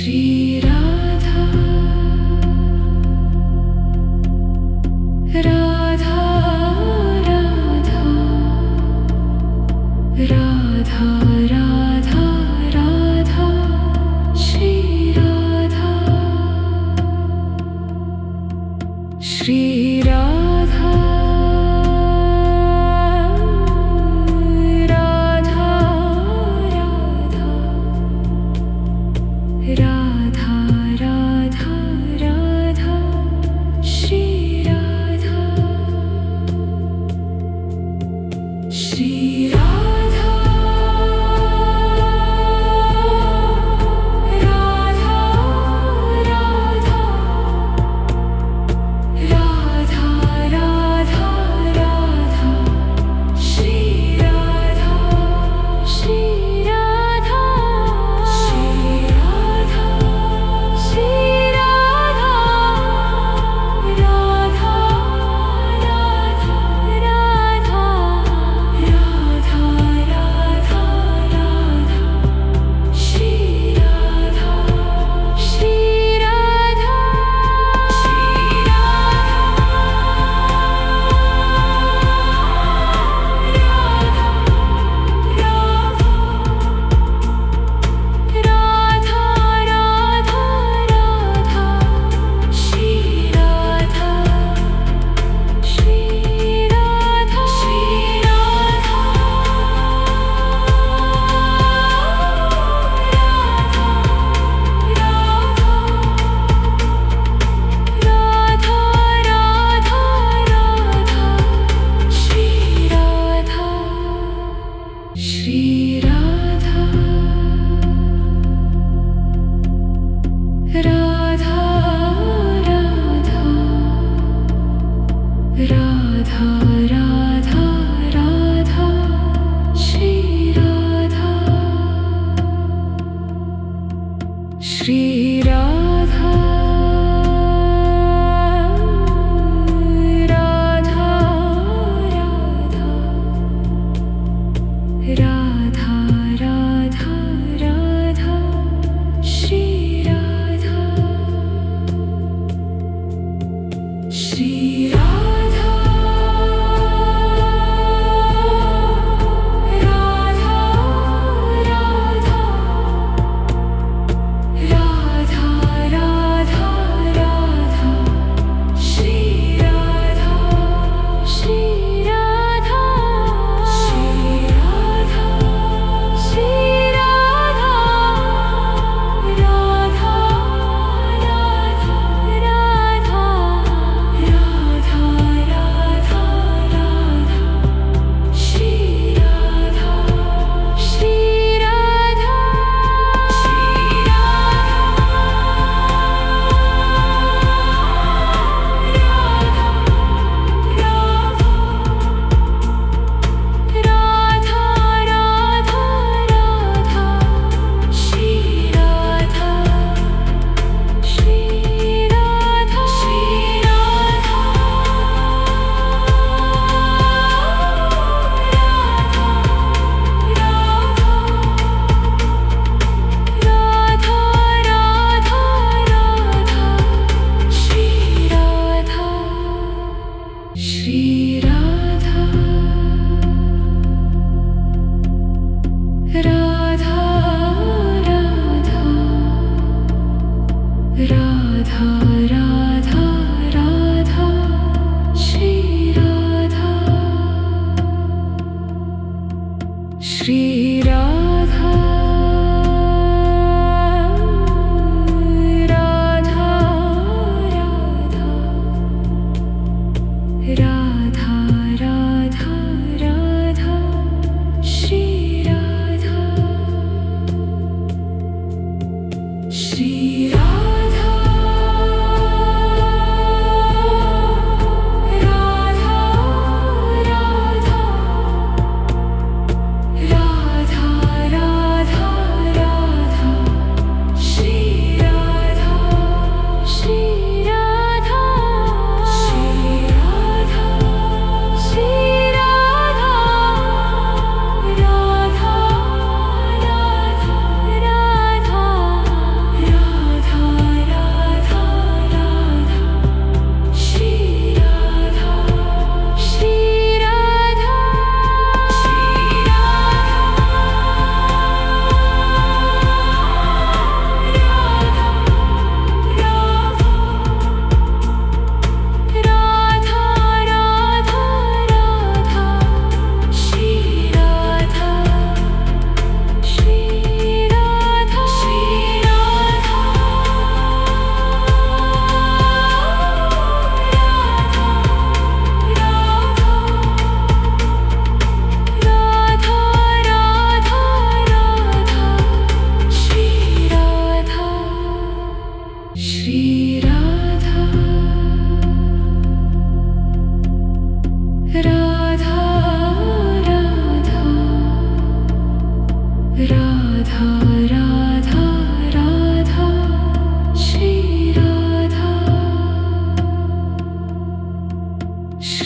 Shri Radha Radha Radha Radha Radha Radha Shri Radha Shri Radha Radha Radha Radha Radha Shri Radha Shri Radha Radha Radha Radha Radha Radha Shri Radha Shri Radha Shri Radha Shri Radha Radha Radha Radha Radha Radha Radha Shri Radha Shri Radha Shri Radha Radha Radha Shri Radha Shri Radha Shri Radha Radha Radha Radha Shri Radha Shri Radha Radha Radha Radha Radha Shri Radha Shri Radha Radha Radha Radha Radha Shri Radha Shri Radha Radha Radha Radha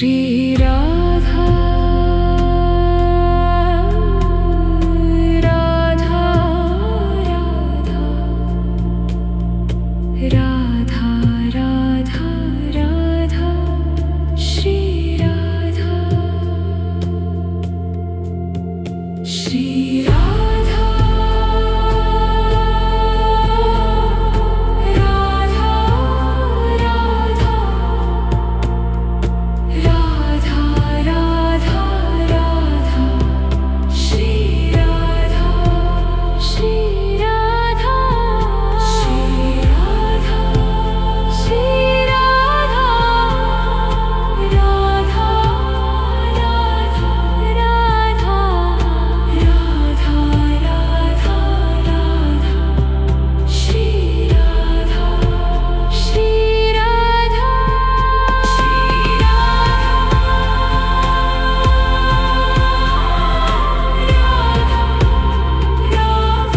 Shri Radha Radha Radha Radha Radha Radha Shri Radha Shri Radha Radha Radha Radha Radha Radha Shri Radha Shri Radha Shri Radha Shri Radha Radha Radha Radha Radha Radha Radha Shri Radha Shri Radha Shri Radha Radha Radha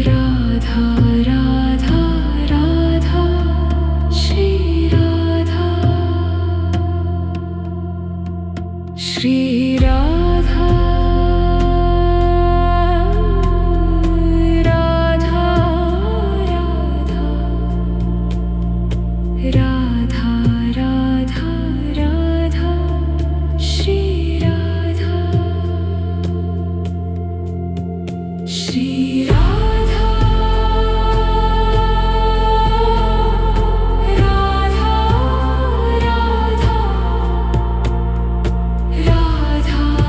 Radha Radha Radha Shri Radha Shri Radha Radha Radha Radha Radha Shri Radha Shri Radha Radha Radha Radha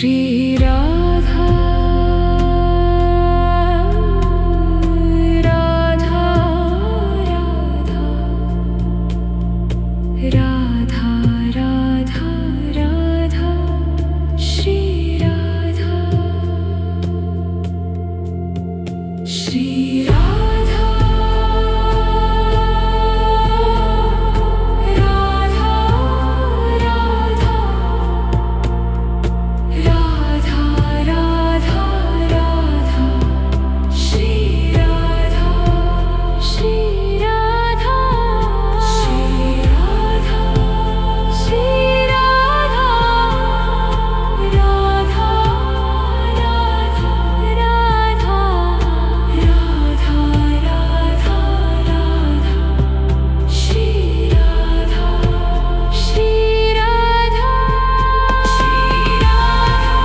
Shri Radha Radha Radha Radha Radha Radha Shri Radha Shri Radha Radha Radha Radha Radha Radha Shri Radha Shri Radha Shri Radha Shri Radha Radha Radha Radha Radha Radha Radha Shri Radha Shri Radha Shri Radha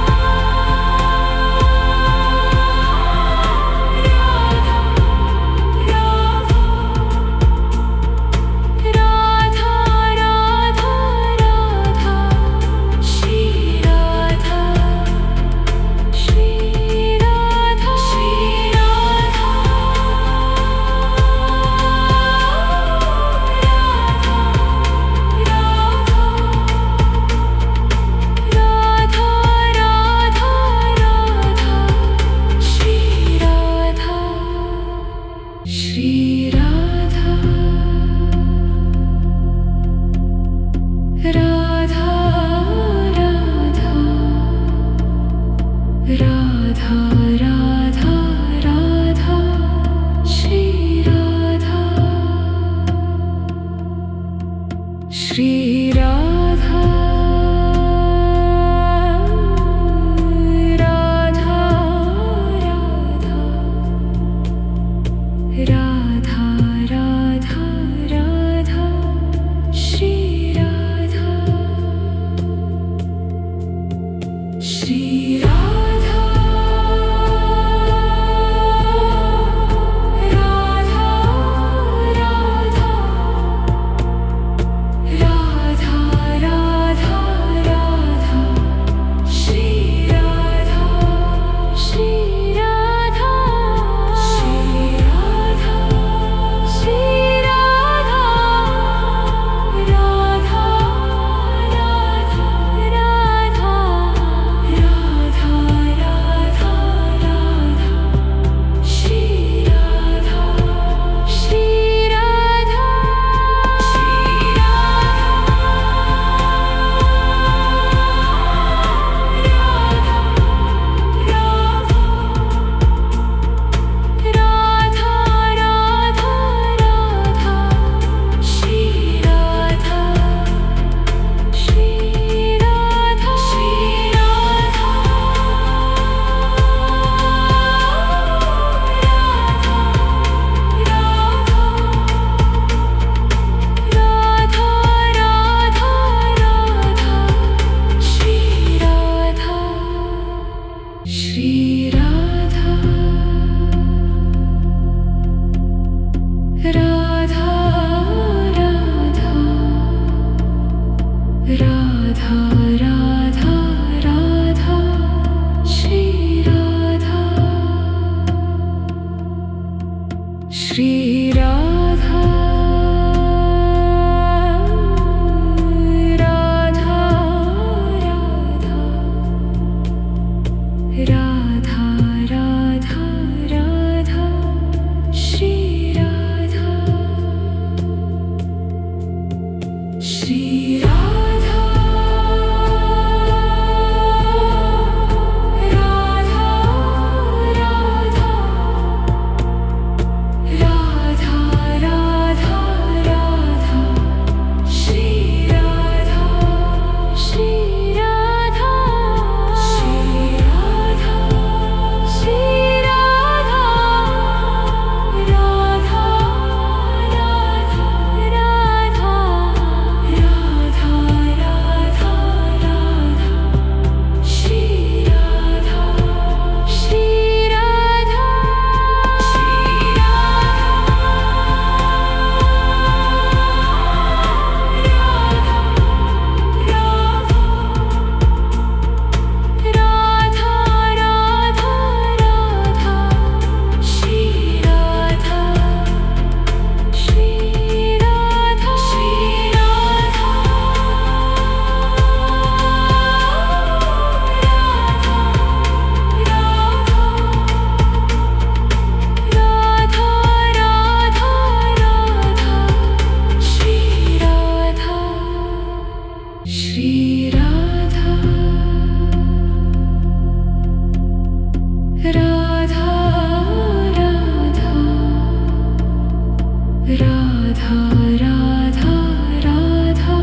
Radha Radha Shri Radha Shri Radha Shri Radha Radha Radha Radha Shri Radha Shri Radha Radha Radha Radha Radha Radha Shri Radha Shri Radha Radha Radha Radha Radha Shri Radha Shri Radha Radha Radha Radha Radha Radha Shri Radha Shri Radha Shri Radha Shri Radha Radha Radha Radha Radha Radha Radha Shri Radha Shri Radha Radha Radha Radha Shri Radha Shri Radha Shri Radha Radha Radha Radha Shri Radha Shri Radha Radha Radha Radha Radha Radha Shri Radha Shri Radha Radha Radha Radha Radha Shri Radha Shri Radha Shri Radha Radha Radha Radha Radha Radha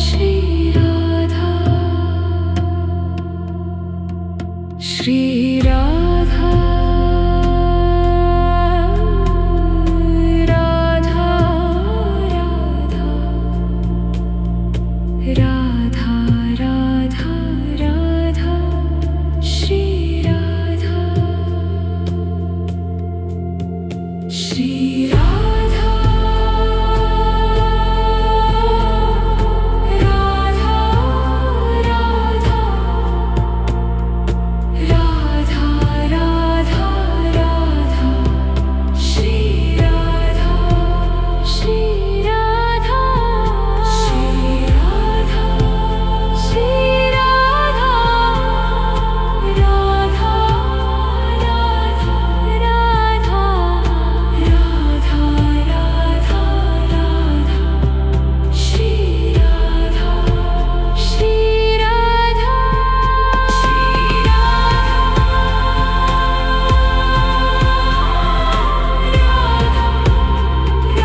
Shri Radha Shri Radha Radha Radha Radha Radha Shri Radha Shri Radha Radha Radha Radha Radha Radha Shri Radha Shri Radha Shri Radha Shri Radha Radha Radha Radha Radha Radha Radha Shri Radha Shri Radha Radha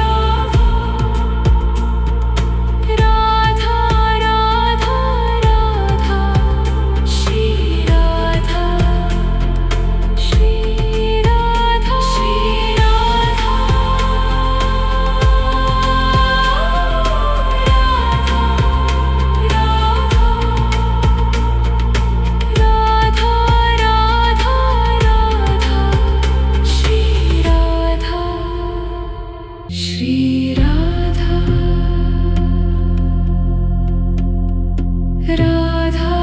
Radha Radha Shri Radha Shri Radha Shri Radha Radha Radha Radha Shri Radha Shri Radha Radha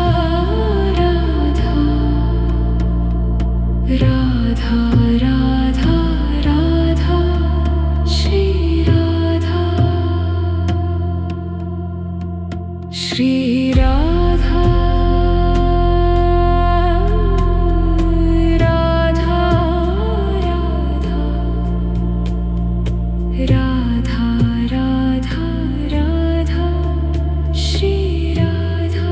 Radha Radha Radha Shri Radha Shri Radha Radha Radha Radha Radha Shri Radha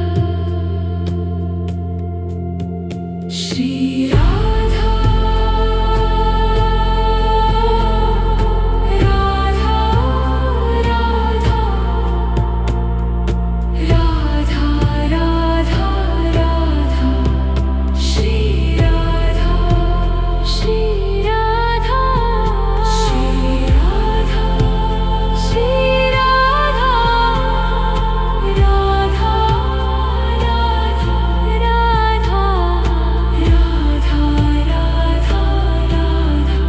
Shri Radha Radha Radha Radha Radha Radha Shri Radha Shri Radha Shri Radha Shri Radha Radha Radha Radha Radha Radha Radha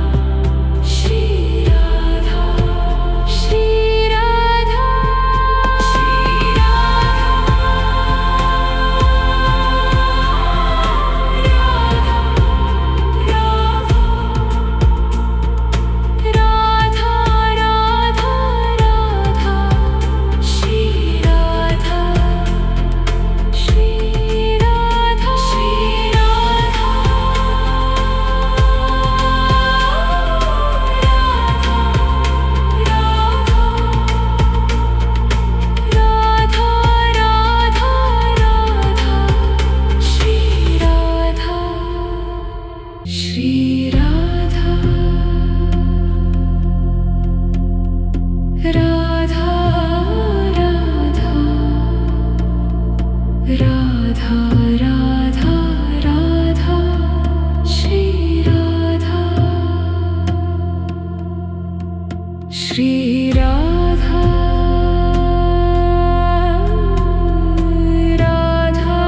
Shri Radha Shri Radha Radha Radha Radha Shri Radha Shri Radha Shri Radha Radha Radha Radha Shri Radha Shri Radha Radha Radha Radha Radha Shri Radha Shri Radha Radha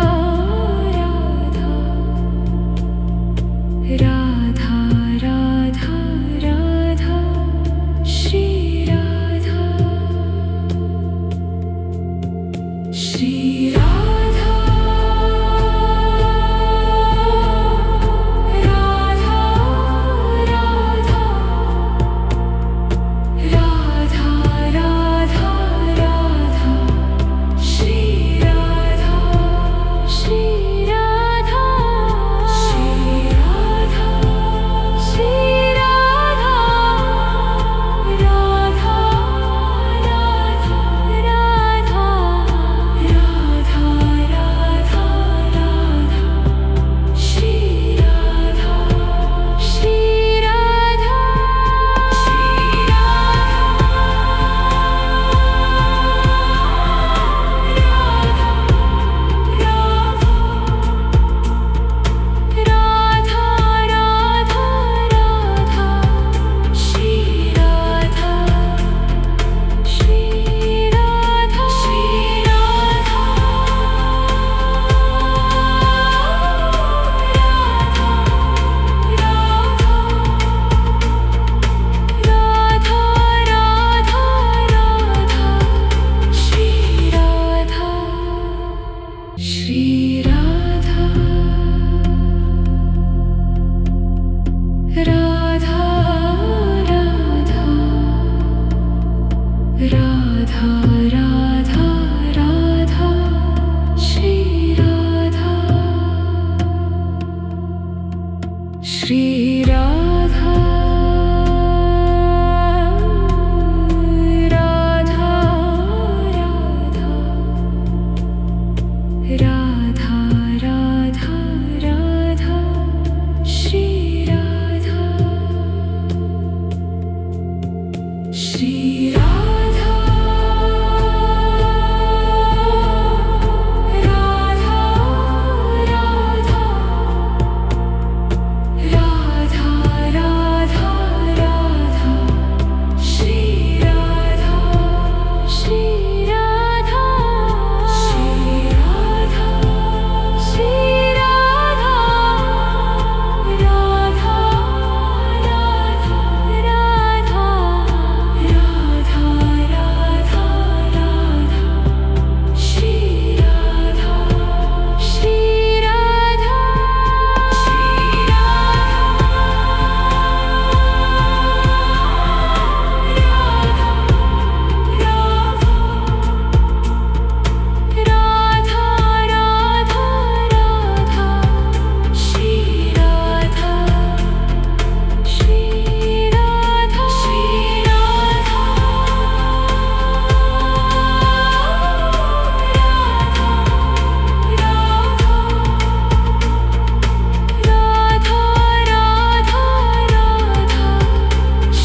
Radha Radha Radha Shri Radha Shri Radha Shri Radha, Radha, Radha, Radha, Radha, Radha, Shri Radha, Shri Radha, Radha, Radha, Radha, Radha, Radha, Shri Radha, Shri Radha, Radha, Radha, Radha, Radha, Radha, Shri Radha, Shri Radha, Shri Radha, Shri Radha, Radha, Radha, Radha, Radha, Radha, Radha, Shri Radha, Shri Radha, Shri Radha, Radha, Radha, Radha, Radha, Radha,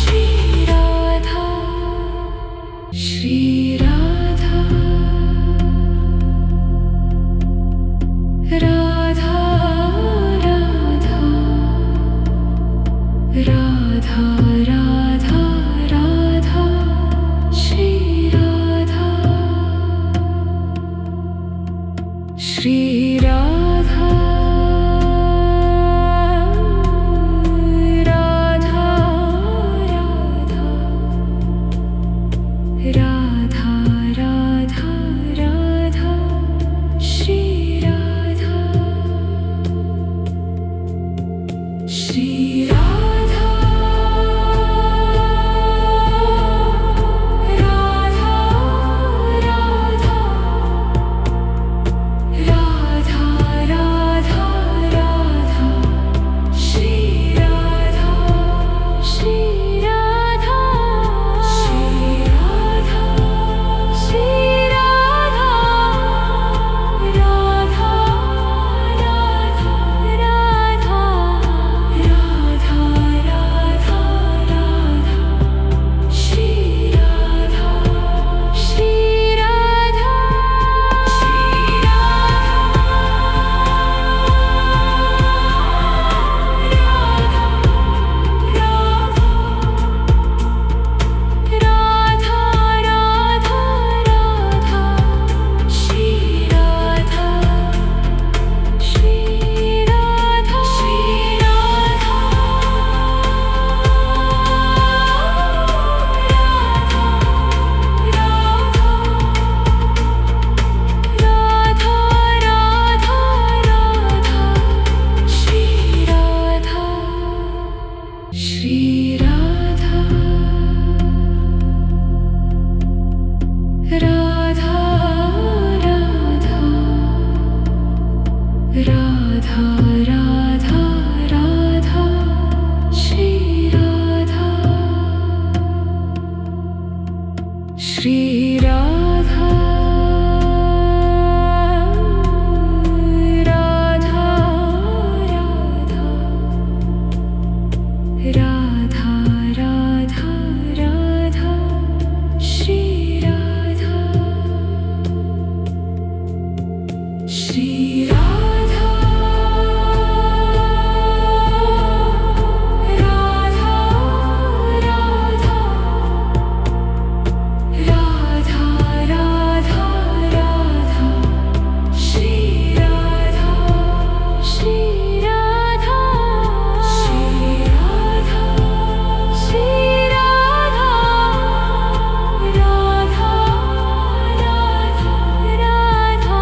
Shri Radha, Shri Radha, Radha, Radha, Radha, Radha, Radha, Shri Radha, Shri Radha, Radha, Radha, Radha, Radha, Radha, Shri Radha, Shri Radha, Shri Radha, Shri Radha, Radha, Radha, Radha, Radha, Radha, Radha, Shri Radha, Shri Radha, Shri Radha, Radha, Radha, Radha, Radha, Radha, Shri Radha, Shri Radha, Radha, Radha, Radha, Radha, Radha, Shri Radha, Shri Radha, Radha, Radha, Radha, Radha, Radha, Shri Radha, Shri Radha, Shri Radha, Shri Radha, Radha, Radha, Radha,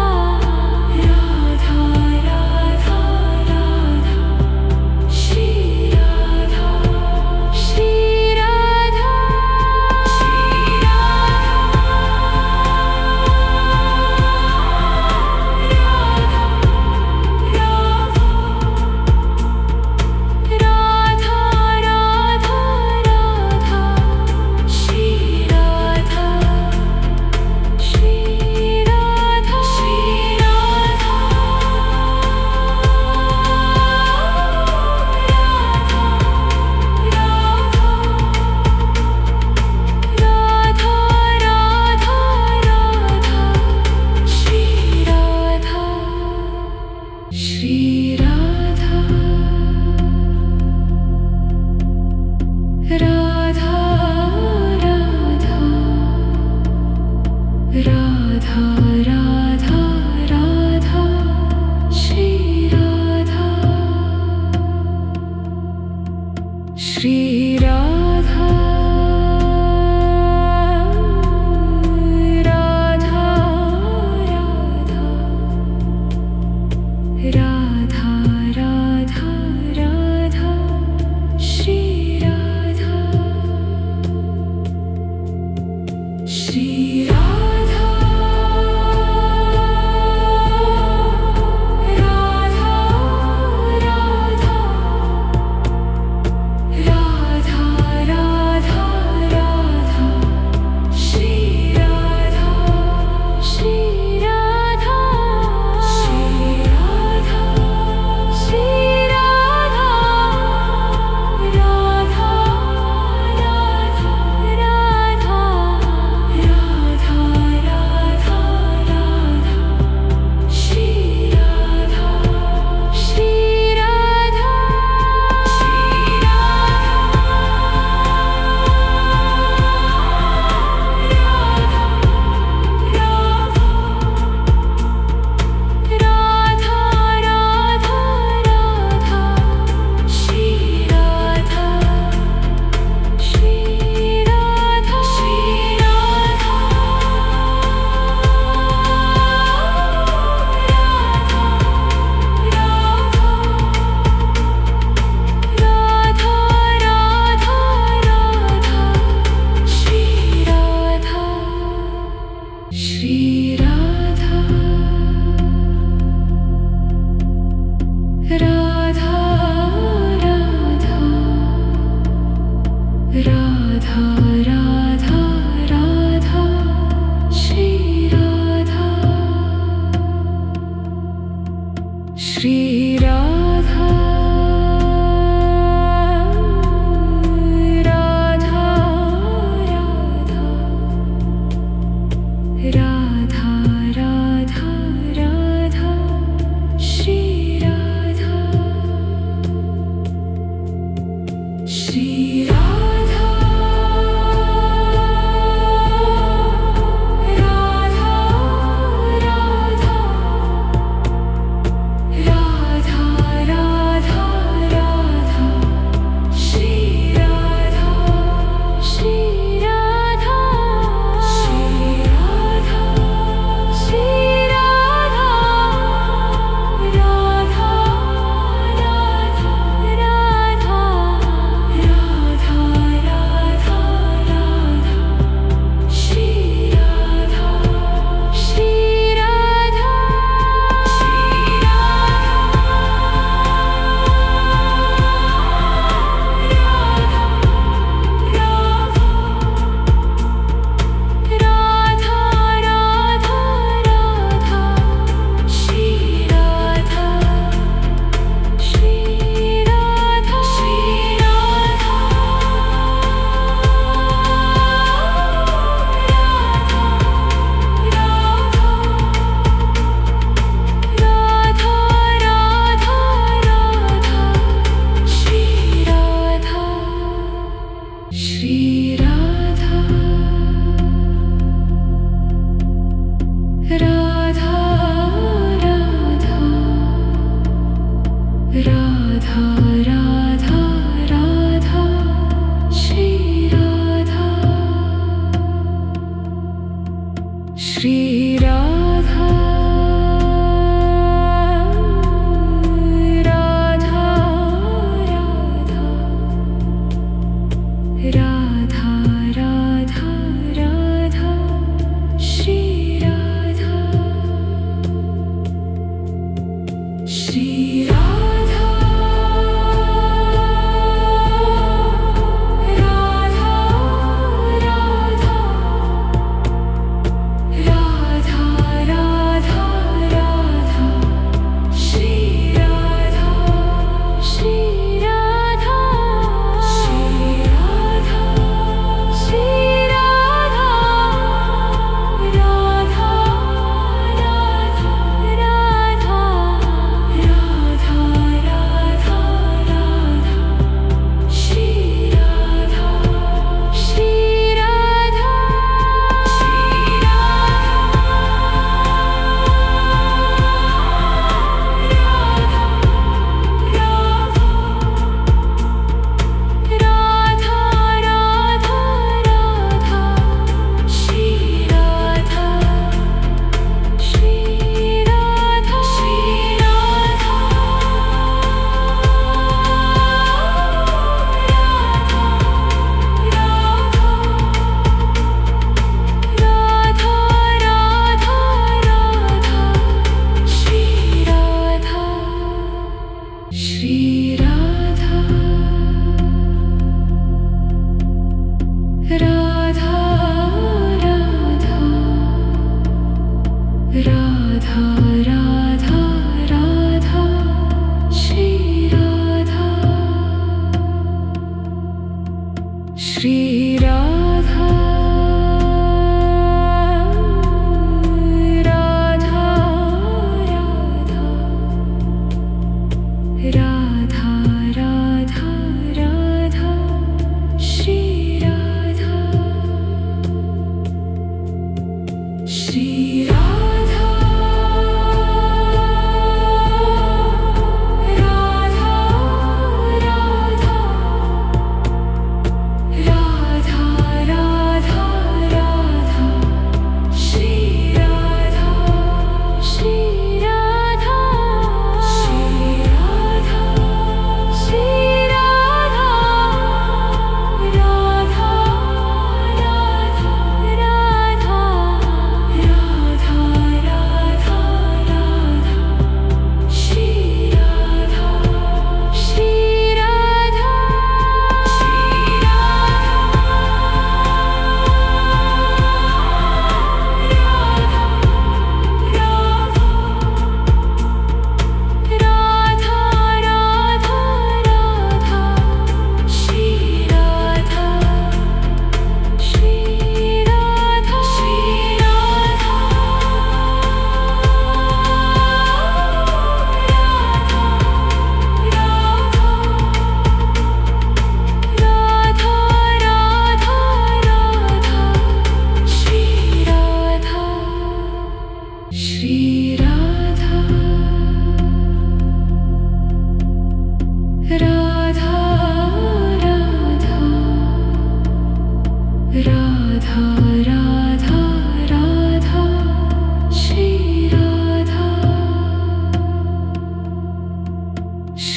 Shri Radha Radha Radha Radha Radha Radha Shri Radha Shri Radha Radha Radha Radha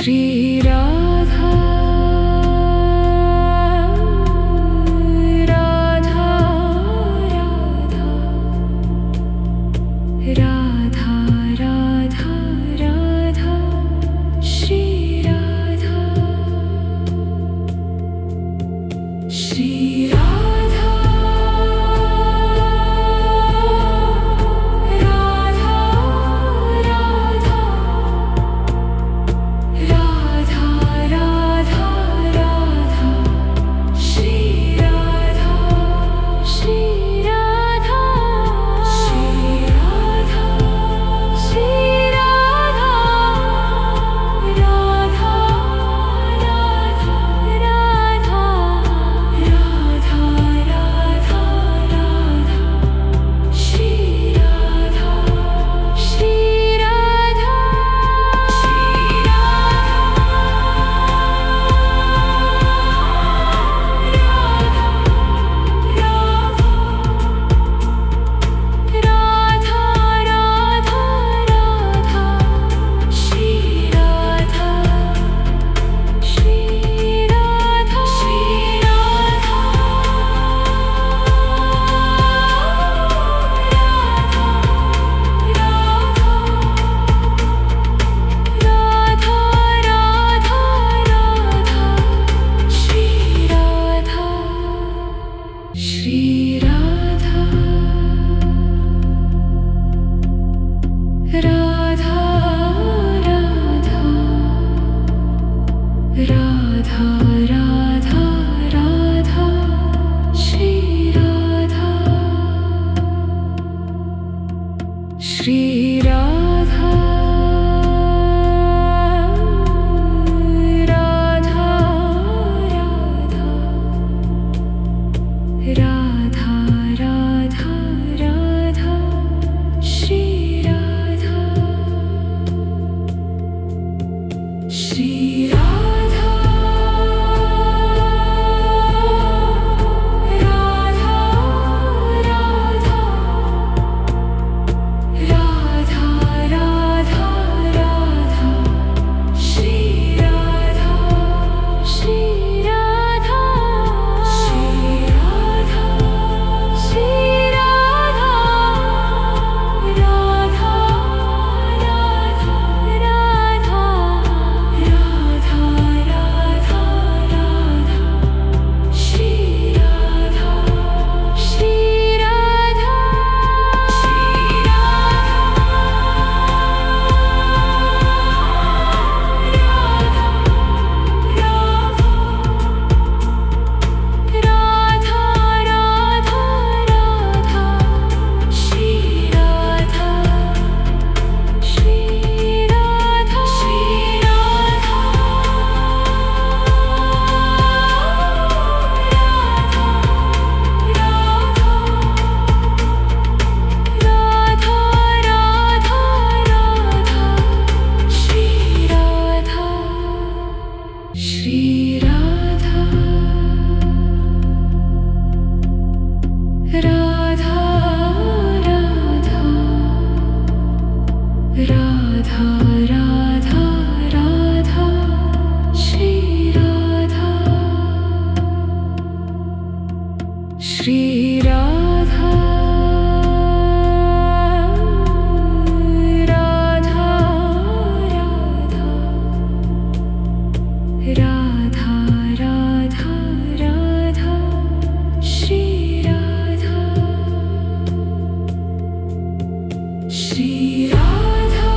Shri Radha Radha Radha Radha Radha Radha Shri Radha Shri Radha Radha Radha Radha Radha Radha Shri Radha Shri Radha Shri Radha Shri Radha Radha Radha Radha Radha Radha Radha Shri Radha Shri Radha Shri Radha Radha Radha Radha Radha Radha Shri Radha Shri Radha Radha Radha Radha Radha Shri Radha Shri Radha Radha Radha Radha Radha Radha Shri Radha Shri Radha Shri Radha Shri Radha Radha Radha Radha Radha Radha Radha Shri Radha Shri Radha Radha Radha Radha Shri Radha Shri Radha Shri Radha Radha Radha Radha Shri Radha Shri Radha Radha Radha Radha Radha Radha Shri Radha Shri Radha Radha Radha Radha Radha Shri Radha Shri Radha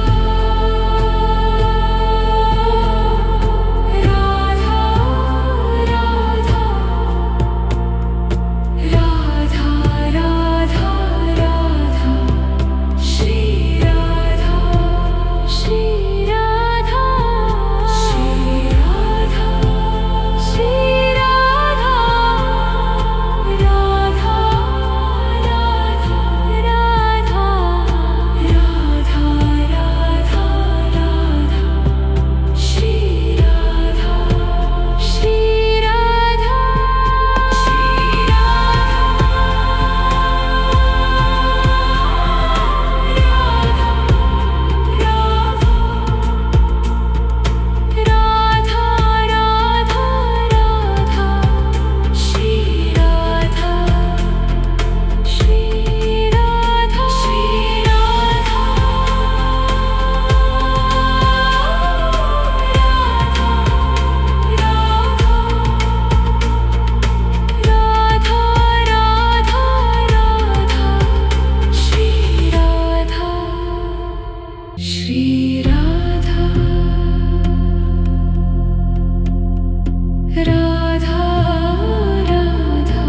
Shri Radha Radha Radha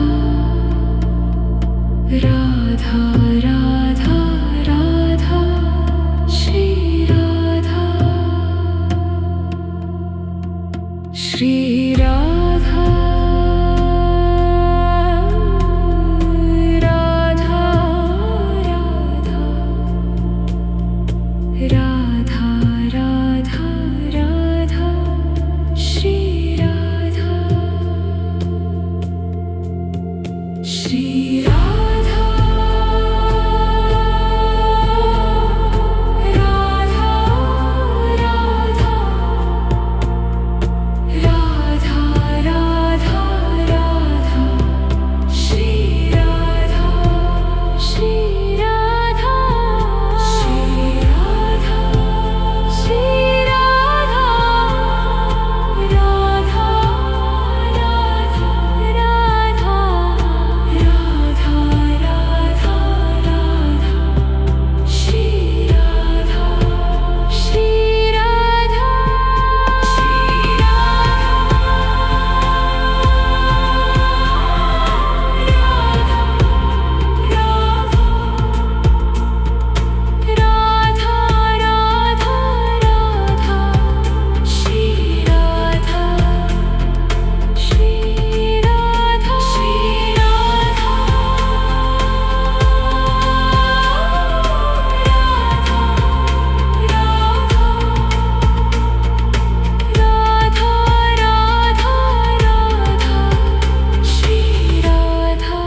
Radha Radha Radha Shri Radha Shri Radha Radha Radha Radha Radha Radha Shri Radha Shri Radha Radha Radha Radha Radha Radha Shri Radha Shri Radha Shri Radha Shri Radha Radha Radha Radha Radha Radha Radha Shri Radha Shri Radha Radha Radha Radha Shri Radha Shri Radha Shri Radha Radha Radha Radha Shri Radha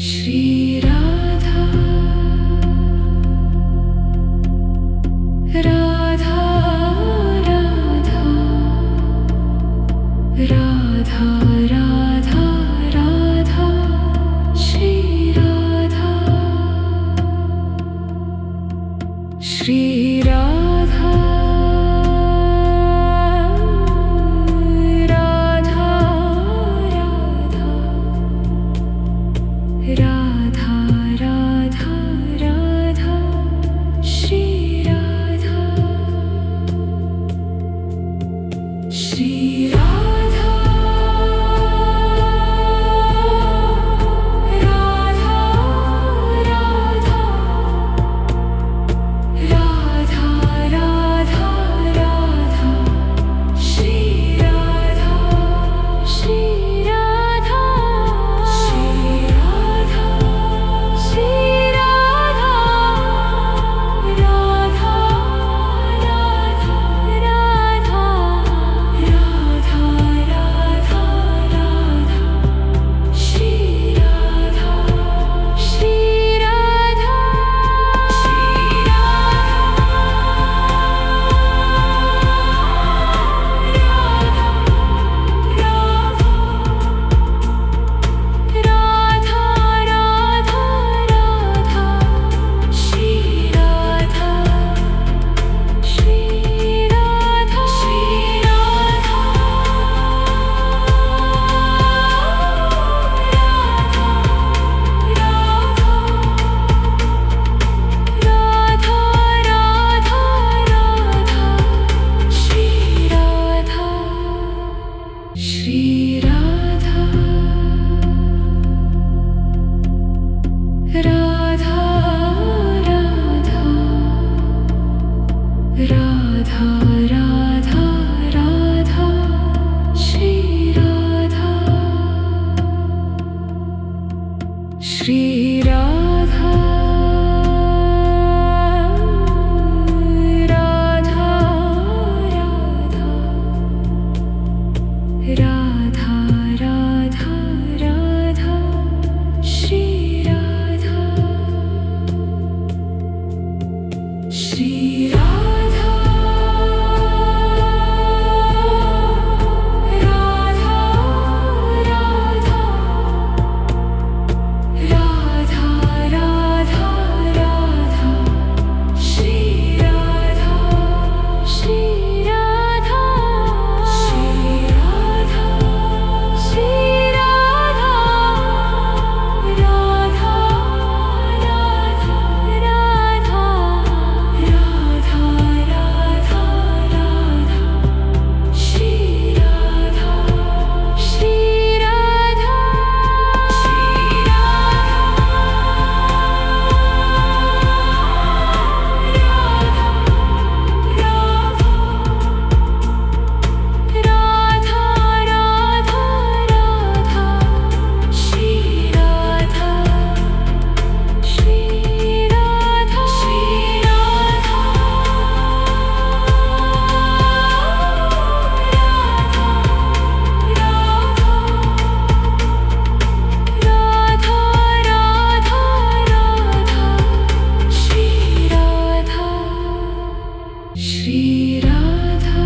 Shri Radha Radha Radha Radha Radha Radha Shri Radha Shri Radha Radha Radha Radha Radha Shri Radha Shri Radha Radha Radha Radha Radha Radha Shri Radha Shri Radha Shri Radha Shri Radha Radha Radha Radha Radha Radha Radha Shri Radha Shri Radha Radha Radha Radha Shri Radha Shri Radha Shri Radha Radha Radha Radha Shri Radha Shri Radha Radha Radha Radha Radha Radha Shri Radha Shri Radha Radha Radha Radha Radha Radha Shri Radha Shri Radha Shri Radha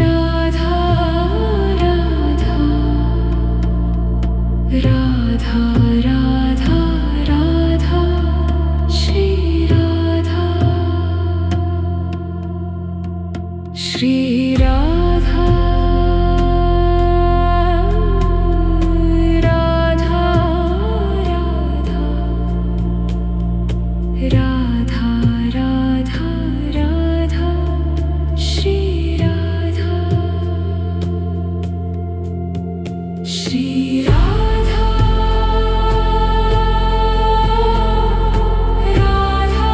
Radha Radha Radha Radha Radha Shri Radha Shri Radha Radha Radha Radha Radha Shri Radha Shri Radha Radha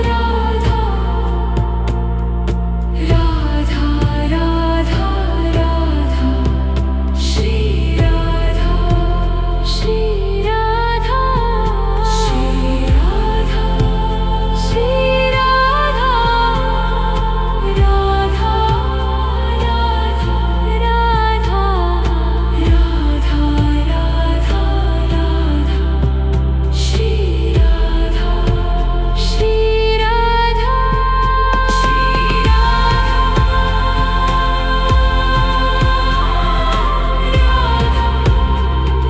Radha Radha Radha Radha Shri Radha Shri Radha Shri Radha Shri Radha Radha Radha Radha Radha Radha Radha Shri Radha Shri Radha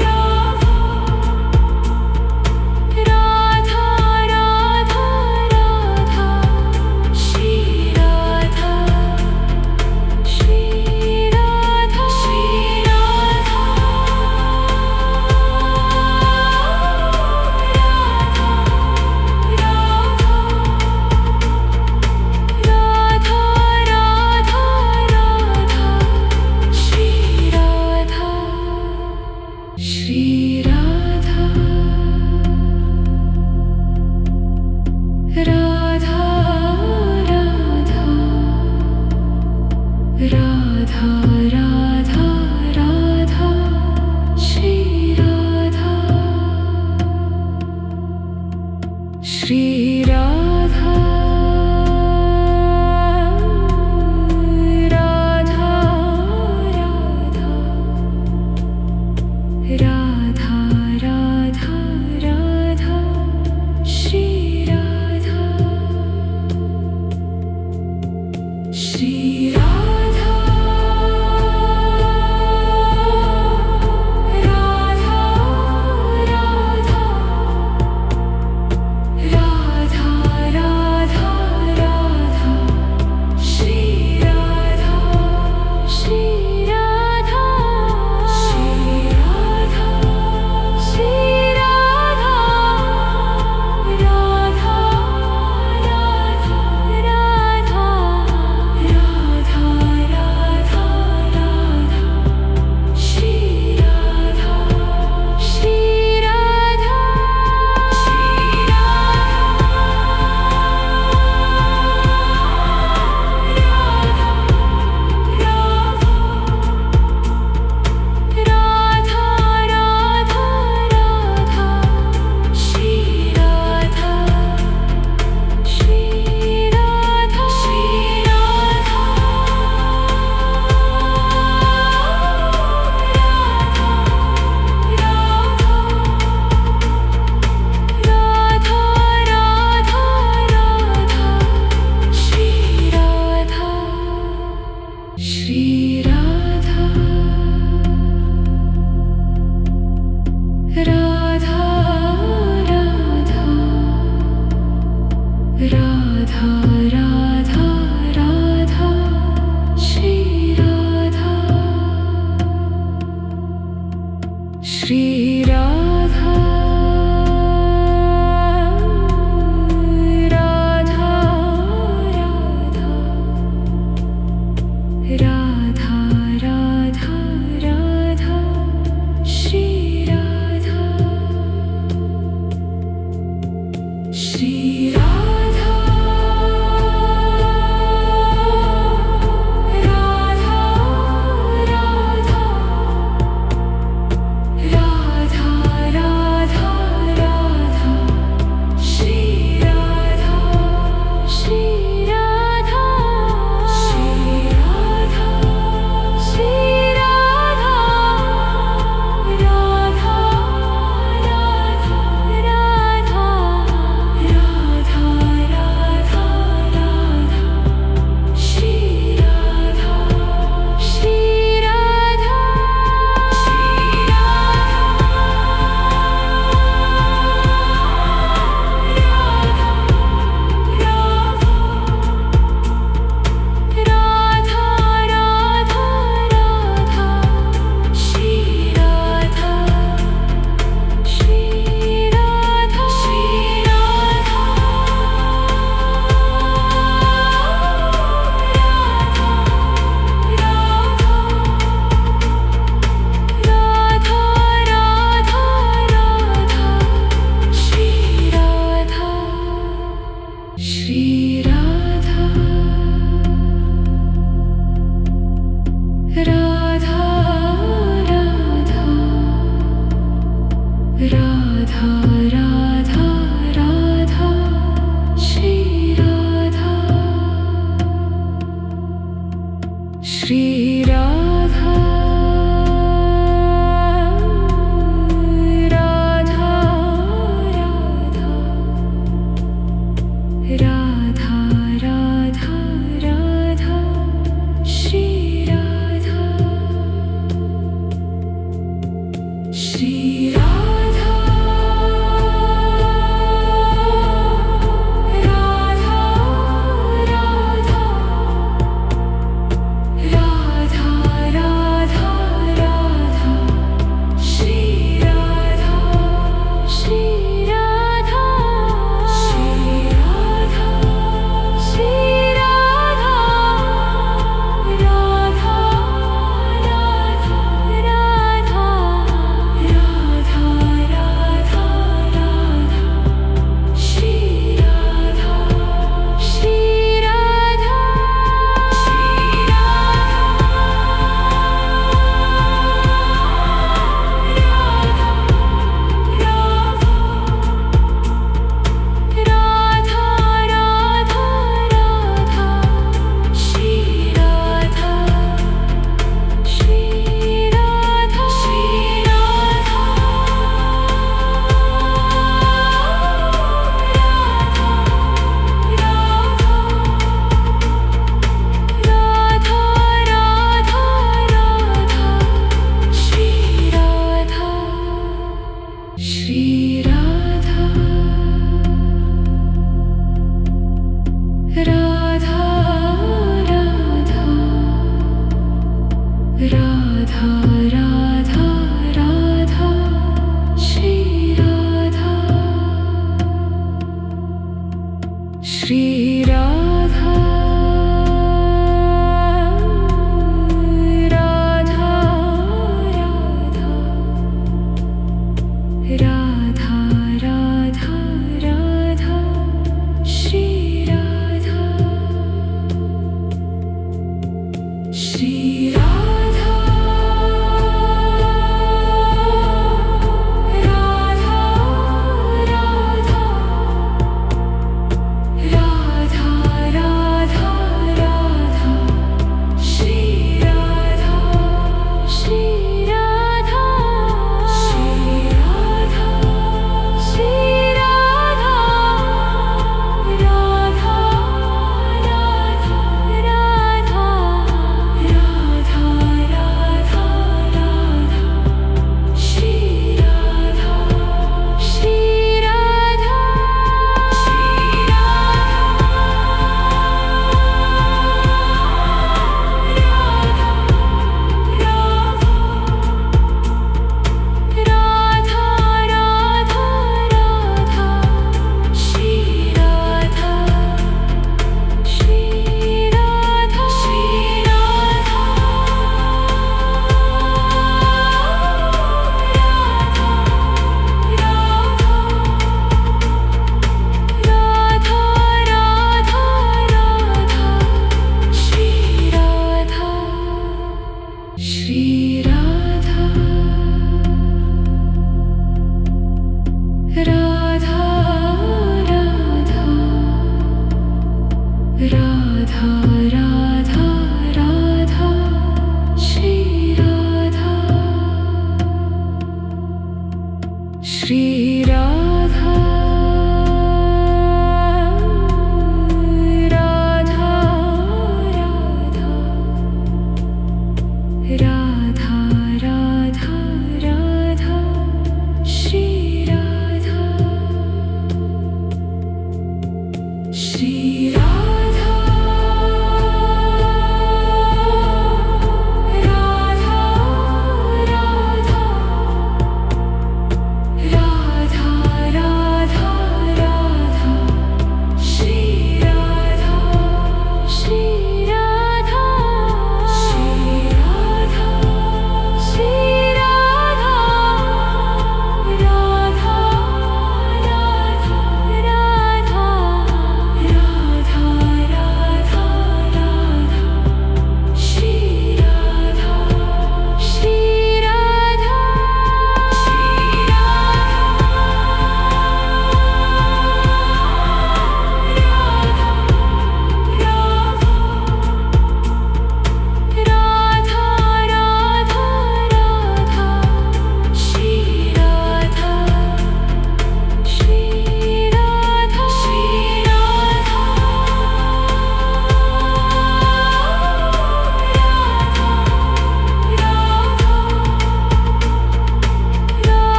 Radha Radha Radha Shri Radha Shri Radha Shri Radha Radha Radha Radha Shri Radha Shri Radha Radha Radha Radha Radha Shri Radha Shri Radha Radha Radha Radha Radha Shri Radha Shri Radha Radha Radha Radha Radha Radha Shri Radha Shri Radha Shri Radha Shri Radha Radha Radha Radha Radha Radha Radha Shri Radha Shri Radha Radha Radha Radha Shri Radha Shri Radha Shri Radha Radha Radha Radha Shri Radha Shri Radha Radha Radha Radha Radha Shri Radha Shri Radha Radha Radha Radha Radha Shri Radha Shri Radha Radha Radha Shri Radha Radha Radha Radha Radha Radha Shri Radha Shri Radha Radha Radha Radha Radha Radha Shri Radha Shri Radha Shri Radha Shri Radha Radha Radha Radha Radha Radha Radha Shri Radha Shri Radha Shri Radha Radha Radha Radha Radha Radha Shri Radha Shri Radha Radha Radha Radha Radha Shri Radha Shri